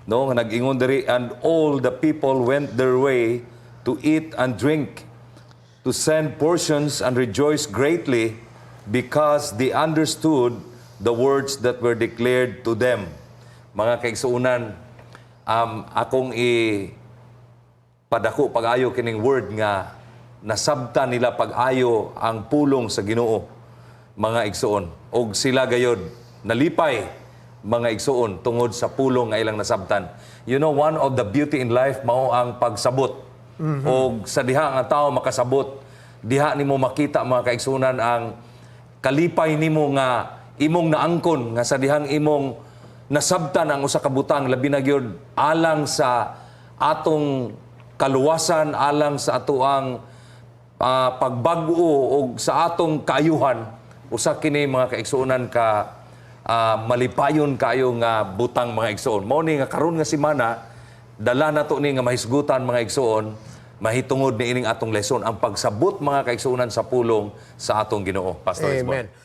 no, nga nag-ingon diri, and all the people went their way to eat and drink, to send portions and rejoice greatly, because they understood the words that were declared to them. Mga kaigsuunan, akong padako pag-ayo kining word nga nasabtan nila pag-ayo ang pulong sa Ginoo, mga igsuon. Og sila gayod nalipay, mga igsuon, tungod sa pulong nga ilang nasabtan. You know, one of the beauty in life mao ang pagsabot. Og sa diha nga tao makasabot, diha nimo makita, mga kaigsunan, ang kalipay nimo nga imong naangkon nga sa dihang imong nasabtan ang usa ka butang, labi na gyud alang sa atong kaluwasan, alang sa atoang pagbag-o o sa atong kaayuhan. Usa kini, mga kaigsuonan, ka malipayon kayo nga butang, mga igsuon. Mao ni nga karon nga semana dala nato ni nga mahisgutan, mga igsuon, mahitungod ni ining atong lesson, ang pagsabot, mga kaigsuonan, sa pulong sa atong Ginoo. Pastor Isbon. Amen.